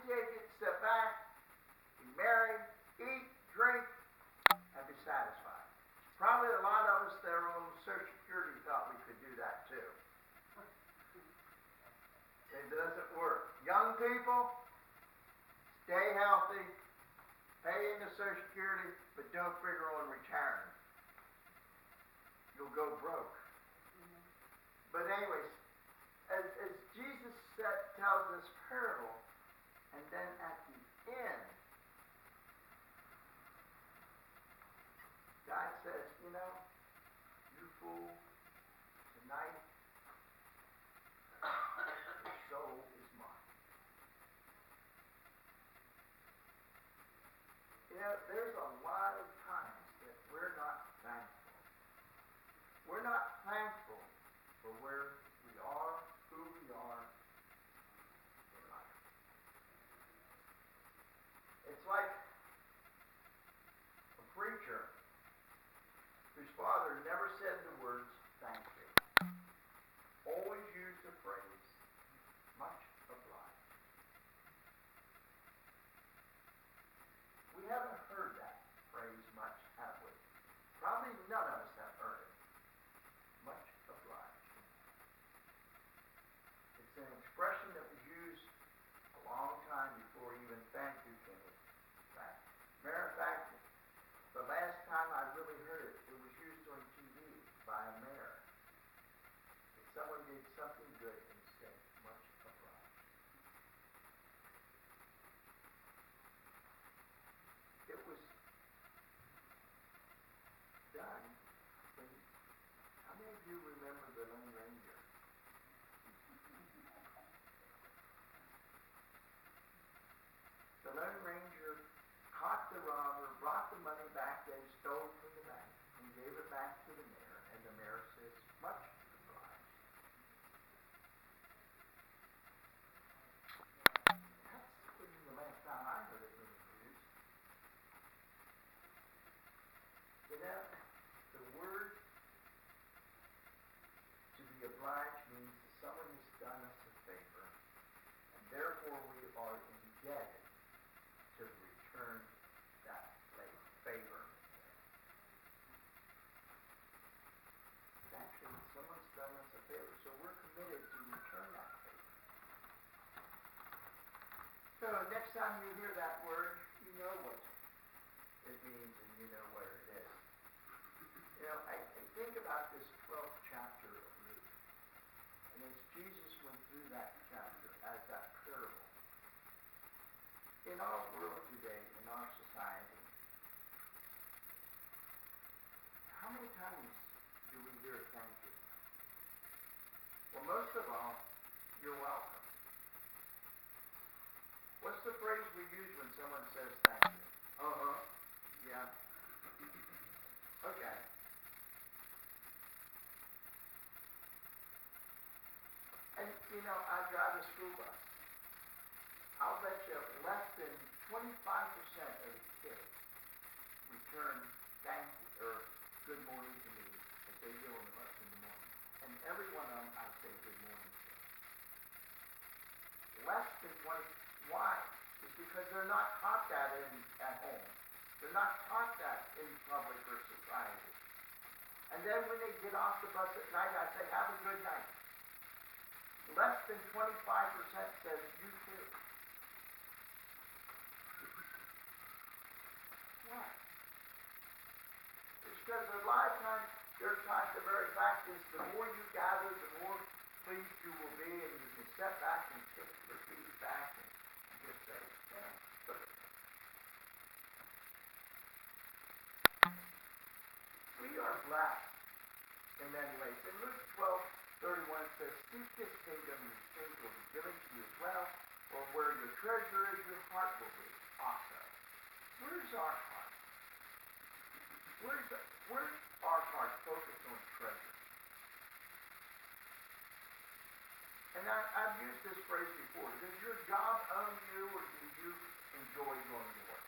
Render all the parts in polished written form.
you get to sit back, be married, eat, drink, and be satisfied. Probably a lot of us that are on Social Security thought we could do that too. It doesn't work. Young people, stay healthy, pay into Social Security, but don't figure on retiring. You'll go broke. But anyways, as Jesus tells this parable, and then at the end, God says, you know, you fool, tonight, your soul is mine. You know, there's a lot of times that we're not thankful. We're not thankful for where we are, who we are in life. It's like a preacher whose father never said the words, thank you. Always used the phrase, much obliged. We haven't heard that phrase much, have we? Probably none of us have heard it. Much obliged. It's an expression that was used a long time before even thank you came back. Matter of fact, the last time I really heard it, it was used on TV by a mayor. If someone did something good and said, much obliged. It was done when, how many of you remember the Lone Ranger? The Lone Ranger caught the robber, brought the money back that he stole from the bank, and gave it back to the mayor, and the mayor says, much obliged. That's when the last time I heard it being used. You know, the word to be obliged means that someone has done us a favor, and therefore we are indebted to return that favor. Actually, someone's done us a favor, so we're committed to return that favor. So next time you hear that word, you know what it means and you know what it is. You know, I think about this 12th chapter of Luke, and as Jesus went through that chapter as that parable, in our world today, in our society, how many times do we hear thank you? Well, most of all, you're welcome. What's the phrase we use when someone says thank you? Uh-huh. Yeah. Okay. And, you know, I drive a school bus. I'll bet you less than 25% of the kids return thank you or good morning to me as they get on the bus in the morning. And every one of them I say good morning to. Less than 20. Why? It's because they're not taught that at home. They're not taught that in public or society. And then when they get off the bus at night, I say, have a good night. Less than 25% says, you too. Why? It's because a lot of times they're taught the very fact is the more you gather, the more pleased you will be, and you can step back and kick your feet back and just say, yeah, look. We are blessed in many ways. In Luke 12:31 it says, seek this kingdom and things will be given to you as well, or where your treasure is, your heart will be also. Where's our heart? Where's our heart focused on treasure? And I've used this phrase before. Does your job own you, or do you enjoy going to work?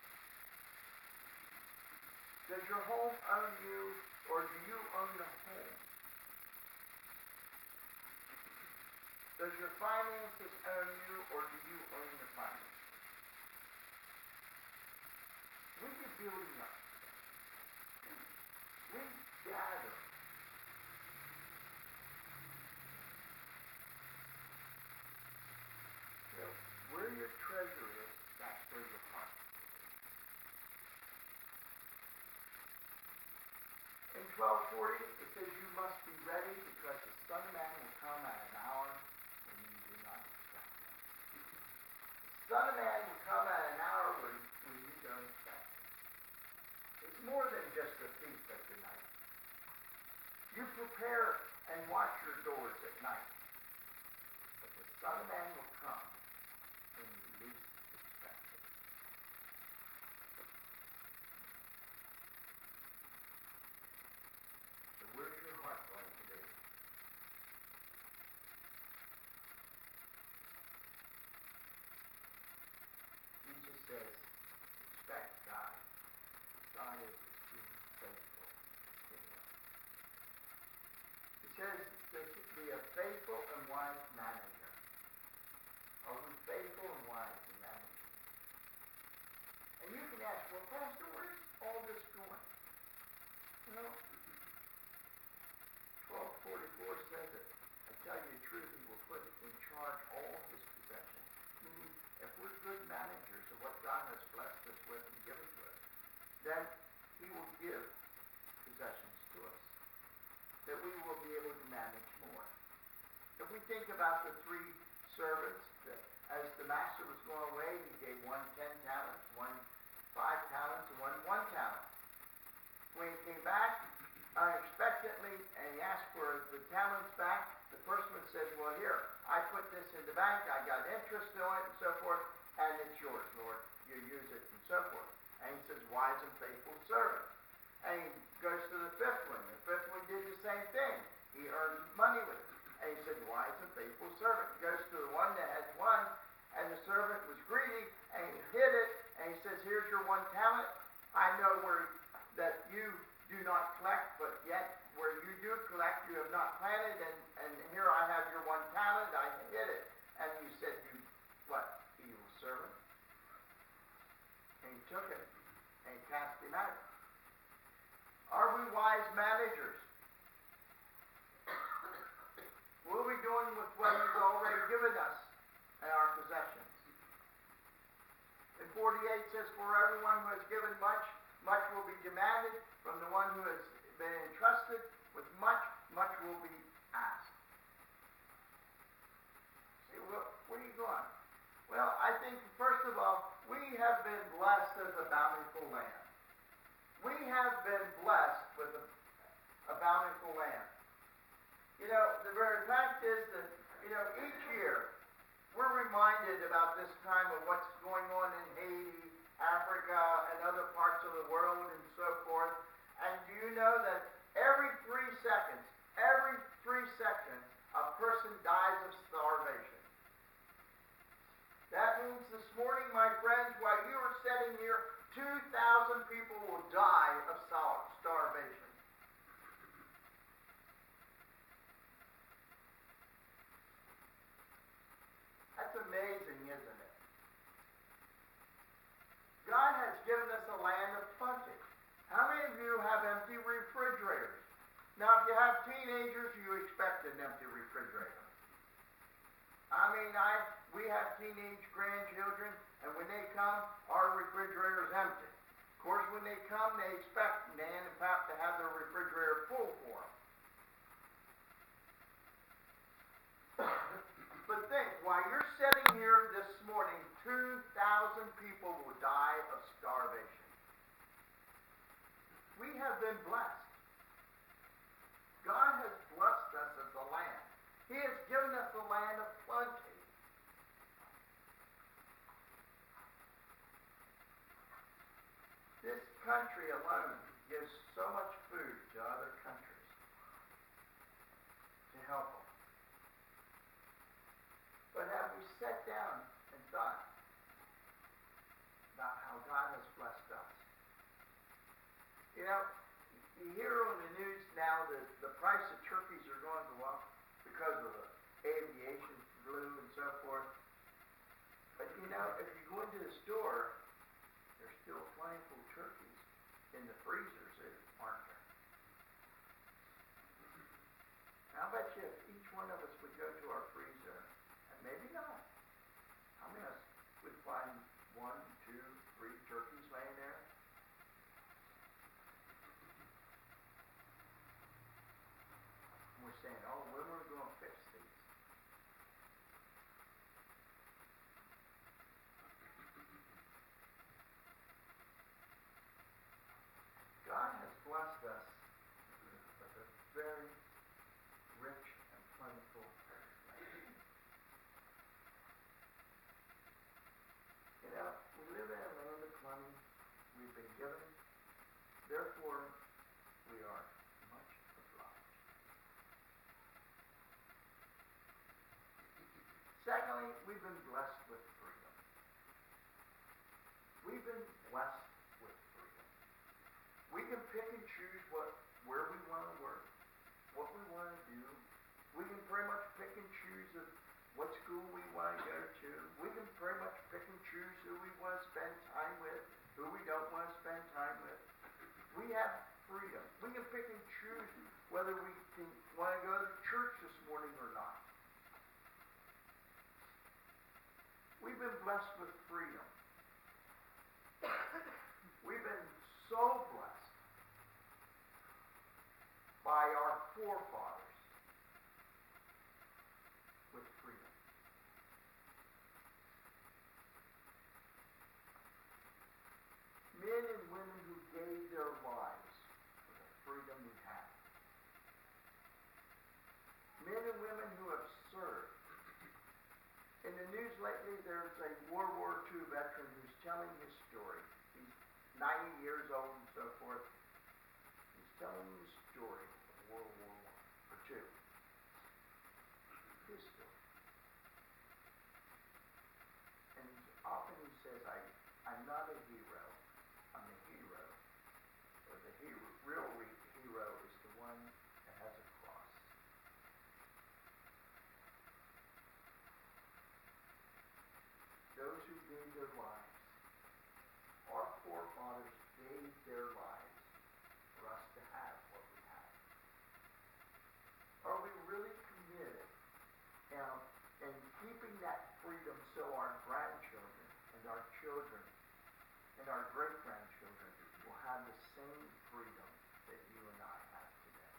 Does your home own you, or do you own the home? Does your finances own you, or do you own the finances? building up. We gather. You know, where your treasure is, that's where your heart is. In 1240, it says you must be ready because the Son of Man will come at an hour when you do not expect him. The Son of Man will come at an hour when you don't expect him. It's more than just a thief at the night. You prepare and watch your doors at night. But the Son of Man will come when you least expect it. So where's your heart going today? Jesus says, expect God. God is being faithful to him. He says to be a faithful and wise manager. Are we faithful and wise in managing? And you can ask, well, Pastor, where's all this going? Well, 1244 says it. I tell you the truth, he will put in charge all his possessions. Meaning, if we're good managers of what God has blessed us with and given to us, then he will give possessions to us, that we will be able to manage more. If we think about the three servants, that as the master was going away, he gave one 10 talents, one 5 talents, and one 1 talent. When he came back unexpectedly and he asked for the talents back, the first one said, well, here, I put this in the bank, I got interest on it and so forth, and it's yours, Lord. You use it and so forth. And he says, wise and faithful servant. And he goes to the fifth one. The fifth one did the same thing. He earned money with it. And he said, wise and faithful servant. He goes to the one that had one, and the servant was greedy, and he hid it, and he says, here's your 1 talent. I know that you do not collect, but yet where you do collect, you have not planted, and here I have your 1 talent, I hid it. And you said, you, what, evil servant? And he took it, and he cast him out. Are we wise managers? What are we doing with what he's already given us and our possessions? In 48 says, for everyone who has given much, much will be demanded. From the one who has been entrusted with much, much will be asked. See, where are you going? Well, I think, first of all, we have been blessed as a bountiful land. We have been blessed with a bountiful land. You know, the very fact is that, you know, each year we're reminded about this time of what's going on in Haiti, Africa, and other parts of the world and so forth. And do you know that every 3 seconds, a person dies of starvation? That means this morning, my friends, while you are sitting here, 2,000 people will die of starvation. That's amazing, isn't it? God has given us a land of plenty. How many of you have empty refrigerators? Now, if you have teenagers, you expect an empty refrigerator. I mean, we have teenage grandchildren, and when they come, our refrigerator is empty. Of course, when they come, they expect Nan and Pap to have their refrigerator full for them. But think, while you're sitting here this morning, 2,000 people will die of starvation. We have been blessed. God has blessed us as a land. He has given us a land of plenty. This country alone gives so much food to other countries to help them. But have we sat down and thought about how God has blessed us? You know, you hear on the news now that the price of turkeys are going to go up because of the aviation flu and so forth. But you know, if you go into the store, there's still plentiful turkeys in the freezers, aren't there? How bet you if each one of us would go to our freezer, and maybe not, how many of us would find 1, 2, 3 turkeys laying there? And we're saying, oh, when are we going to fix these? God has blessed us with a very rich and plentiful land. You know, we live in a land of plenty. We've been given. Therefore, we are much obliged. Secondly, we've been blessed with freedom. We've been blessed with freedom. We can pick and choose where we want to work, what we want to do. We can pretty much pick and choose what school we want to go to. We can pretty much pick and choose who we want to spend time with, who we don't want to spend time with. We have freedom. We can pick and choose whether we want to go to church this morning or not. We've been blessed with freedom. We've been so blessed by our forefathers with freedom. Men and women who gave their lives for the freedom we have. Men and women who have served. In the news lately, there's a World War II veteran who's telling his story. He's 90 years old and so forth. He's telling the story of World War II. His story. And often he says, I'm not a hero. I'm the hero. Or the real hero is the one that has a cross. Those who gave their lives, our forefathers gave their lives for us to have what we have. Are we really committed in keeping that freedom so our grandchildren and our children and our great-grandchildren will have the same freedom that you and I have today?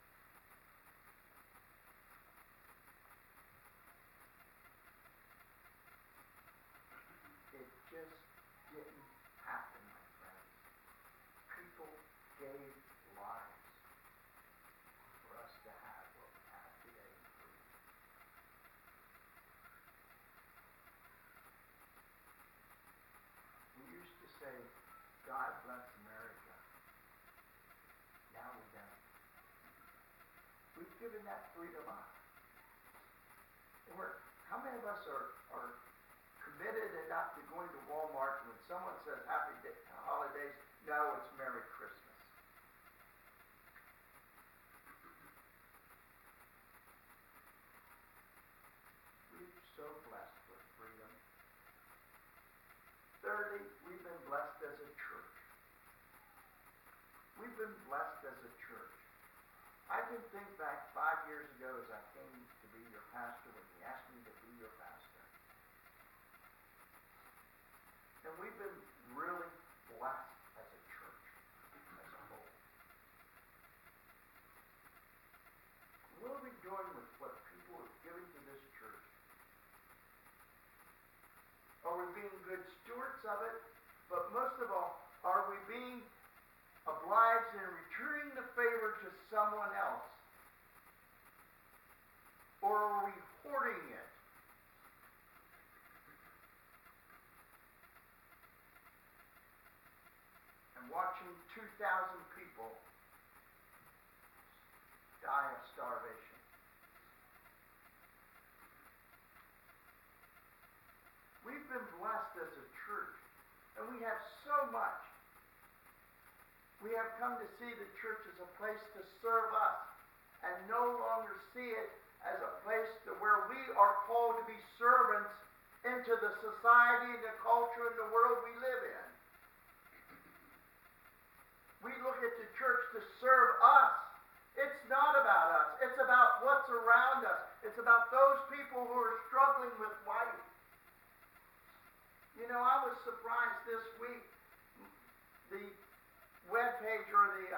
It just didn't happen, my friends. People gave lives for us to have what we have today in freedom. We used to say, God bless America. Now we don't. We've given that freedom up. How many of us are committed enough to going to Walmart when someone says Happy Holidays? No, it's Merry Christmas. We're so blessed with freedom. Thirdly, we've been blessed as a church. We've been blessed as a church. I can think back 5 years ago as I came to be your pastor when he asked me to be your pastor. And we've been really blessed as a church, as a whole. What are we doing with what people have given to this church? Are we being good stewards of it? But most of all, are we being obliged in returning the favor to someone else? Or are we hoarding it? And watching 2,000 people die of starvation. We've been blessed as a church, and we have so much. We have come to see the church as a place to serve us, and no longer see it as a place to where we are called to be servants into the society and the culture and the world we live in. We look at the church to serve us. It's not about us. It's about what's around us. It's about those people who are struggling with life. You know, I was surprised this week. The web page or the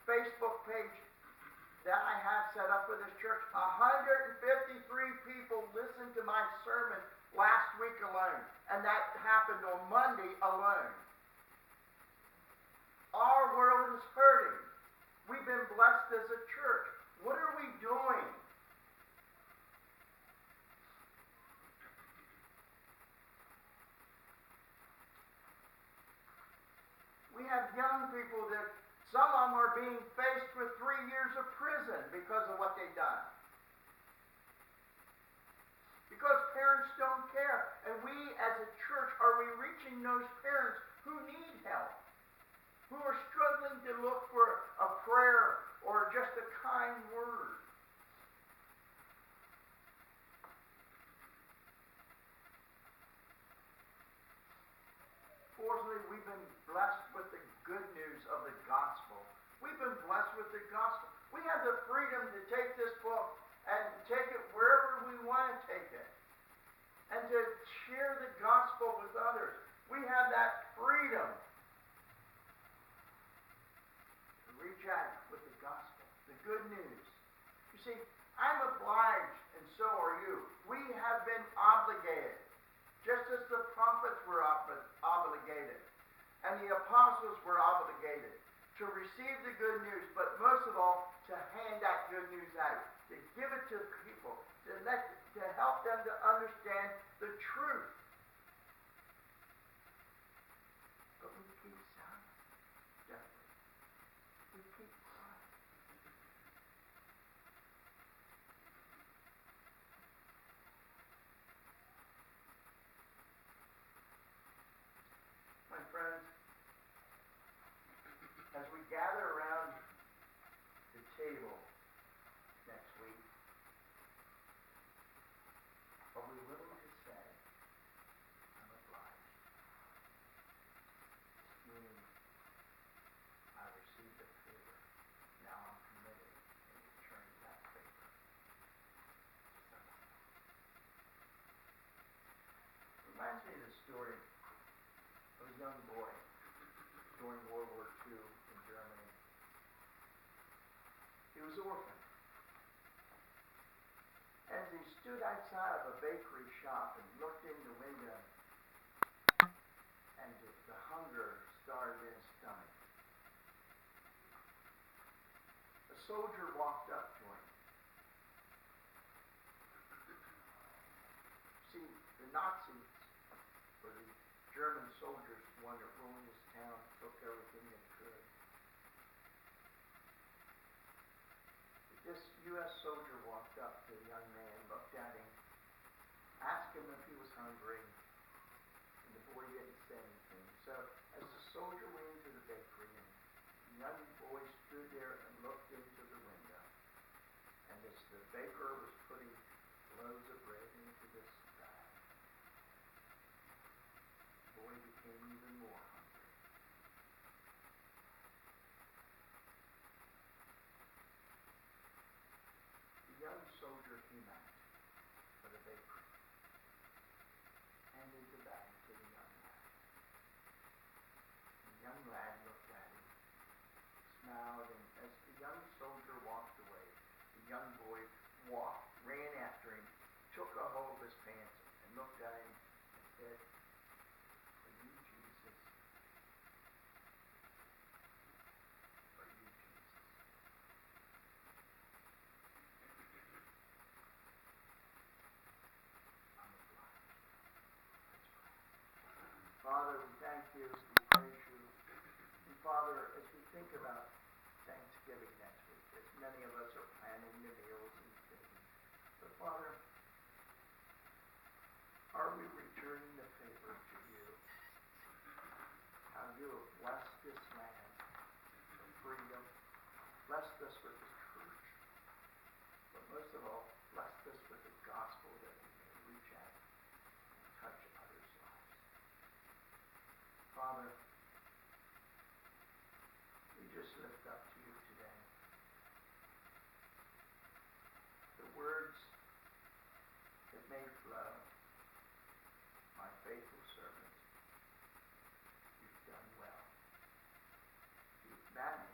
Facebook page that I have set up for this church, 153 people listened to my sermon last week alone. And that happened on Monday alone. Our world is hurting. We've been blessed as a church. What are we doing? We have young people that some of them are being faced with 3 years of prison because of what they've done. Because parents don't care. And we as a church, are we reaching those parents who need help? Who are struggling to look for a prayer or just a kind word? Fortunately, we've been blessed with the good news of the gospel. We've been blessed with the gospel. We have the freedom to take this book and take it wherever we want to take it. And to share the gospel with others. We have that freedom to reach out with the gospel, the good news. You see, I'm obliged, and so are you. We have been obligated, just as the prophets were obligated, and the apostles were obligated, to receive the good news, but most of all, to hand that good news out, to give it to people, to help them to understand the truth. But we keep silent, don't we? We keep quiet. My friends, as we gather around the table next week, are we willing to say, I'm obliged? Meaning, I received a favor. Now I'm committed in returning that favor to someone else. Reminds me of the story of a young boy during World War II in Germany. He was orphaned. As he stood outside of a bakery shop and looked in the window, and the hunger started in his stomach, a soldier walked up to him. See, the Nazis, or the German soldiers, the one that ruined his town, took everything they could. This U.S. soldier walked up to the young man, looked at him, asked him if he was hungry, and the boy didn't say anything. So, as the soldier went into the bakery, and the young boy stood there and looked into the window, and as the baker was putting loaves of bread into this bag, the boy became even more hungry. The young soldier came out of the bakery, handed the bag to the young lad. The young lad looked at him, smiled, and as the young soldier walked away, the young boy ran after him, took a hold of his pants, and looked at him and said, "Are you Jesus? Are you Jesus?" I'm obliged. Let's pray. Father, we thank you, we praise you. And Father, as we think about Thanksgiving next week, as many of us are planning the meals and things, but Father, are we returning the favor to you? How you have blessed this land with freedom, blessed us with the truth, but most of all, blessed us with the gospel that we may reach out and touch others' lives. Father, may flow. My faithful servant, you've done well. You've managed